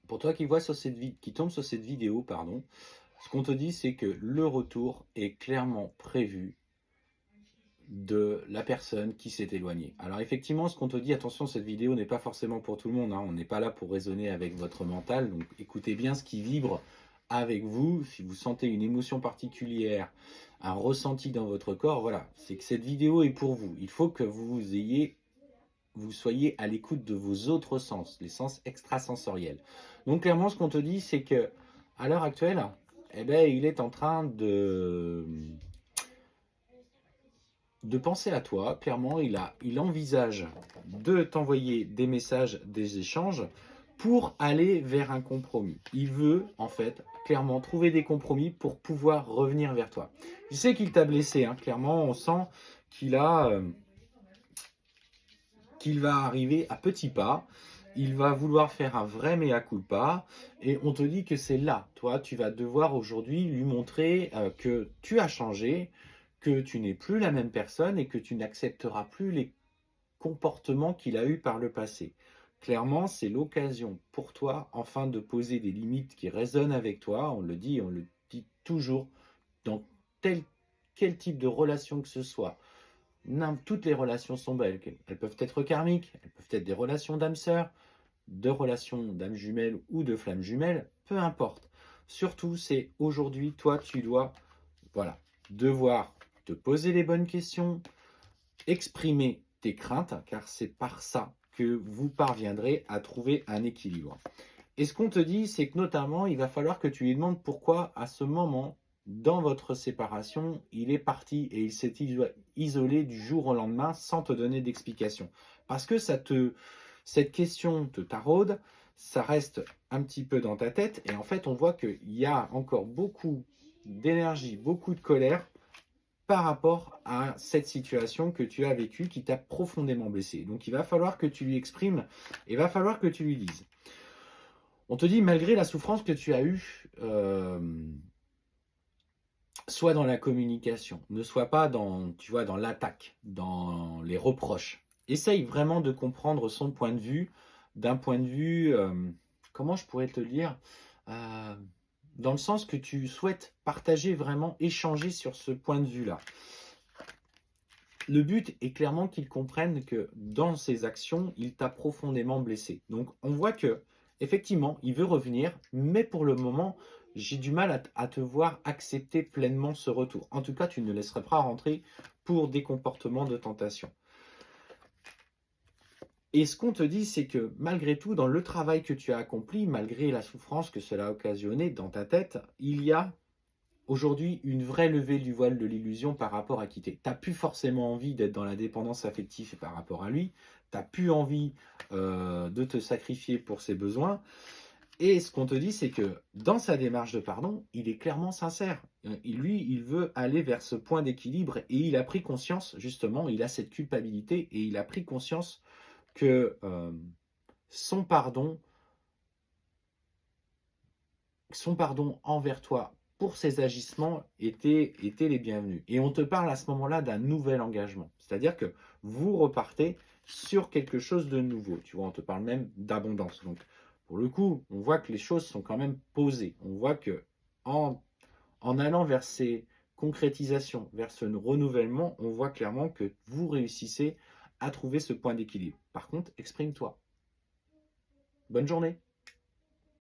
Pour toi qui vois sur qui tombe sur cette vidéo, pardon, ce qu'on te dit, c'est que le retour est clairement prévu de la personne qui s'est éloignée. Alors effectivement, ce qu'on te dit, attention, cette vidéo n'est pas forcément pour tout le monde, hein. On n'est pas là pour raisonner avec votre mental, donc écoutez bien ce qui vibre avec vous. Si vous sentez une émotion particulière, un ressenti dans votre corps, voilà, c'est que cette vidéo est pour vous. Il faut que vous soyez à l'écoute de vos autres sens, les sens extrasensoriels. Donc clairement, ce qu'on te dit, c'est que à l'heure actuelle, eh ben, il est en train de penser à toi. Clairement, il envisage de t'envoyer des messages, des échanges pour aller vers un compromis. Il veut, en fait, clairement trouver des compromis pour pouvoir revenir vers toi. Je sais qu'il t'a blessé, hein. Clairement, on sent qu'il qu'il va arriver à petits pas. Il va vouloir faire un vrai mea culpa et on te dit que c'est là, toi, tu vas devoir aujourd'hui lui montrer que tu as changé, que tu n'es plus la même personne et que tu n'accepteras plus les comportements qu'il a eus par le passé. Clairement, c'est l'occasion pour toi, enfin, de poser des limites qui résonnent avec toi. On le dit toujours, dans quel type de relation que ce soit. Non, toutes les relations sont belles. Elles peuvent être karmiques, elles peuvent être des relations d'âme sœur, de relations d'âme jumelle ou de flammes jumelles, peu importe. Surtout, c'est aujourd'hui, toi, tu dois, voilà, devoir te poser les bonnes questions, exprimer tes craintes, car c'est par ça que vous parviendrez à trouver un équilibre. Et ce qu'on te dit, c'est que notamment, il va falloir que tu lui demandes pourquoi, à ce moment, dans votre séparation, il est parti et il s'est isolé du jour au lendemain sans te donner d'explication. Parce que cette question te taraude, ça reste un petit peu dans ta tête, et en fait, on voit qu'il y a encore beaucoup d'énergie, beaucoup de colère par rapport à cette situation que tu as vécue qui t'a profondément blessé. Donc, il va falloir que tu lui exprimes, et il va falloir que tu lui dises. On te dit, malgré la souffrance que tu as eue, sois dans la communication, ne sois pas dans, tu vois, dans l'attaque, dans les reproches. Essaye vraiment de comprendre son point de vue, d'un point de vue, comment je pourrais te le dire, euh, dans le sens que tu souhaites partager vraiment, échanger sur ce point de vue-là. Le but est clairement qu'il comprenne que dans ses actions, il t'a profondément blessé. Donc on voit que effectivement, il veut revenir, mais pour le moment, j'ai du mal à te voir accepter pleinement ce retour. En tout cas, tu ne le laisseras pas rentrer pour des comportements de tentation. Et ce qu'on te dit, c'est que malgré tout, dans le travail que tu as accompli, malgré la souffrance que cela a occasionné dans ta tête, il y a aujourd'hui une vraie levée du voile de l'illusion par rapport à quitter. Tu n'as plus forcément envie d'être dans la dépendance affective par rapport à lui, tu n'as plus envie de te sacrifier pour ses besoins. Et ce qu'on te dit, c'est que dans sa démarche de pardon, il est clairement sincère. Lui, il veut aller vers ce point d'équilibre et il a pris conscience, justement, il a cette culpabilité et il a pris conscience que son pardon envers toi pour ses agissements étaient les bienvenus. Et on te parle à ce moment-là d'un nouvel engagement. C'est-à-dire que vous repartez sur quelque chose de nouveau. Tu vois, on te parle même d'abondance. Donc, pour le coup, on voit que les choses sont quand même posées. On voit que en allant vers ces concrétisations, vers ce renouvellement, on voit clairement que vous réussissez à trouver ce point d'équilibre. Par contre, exprime-toi. Bonne journée.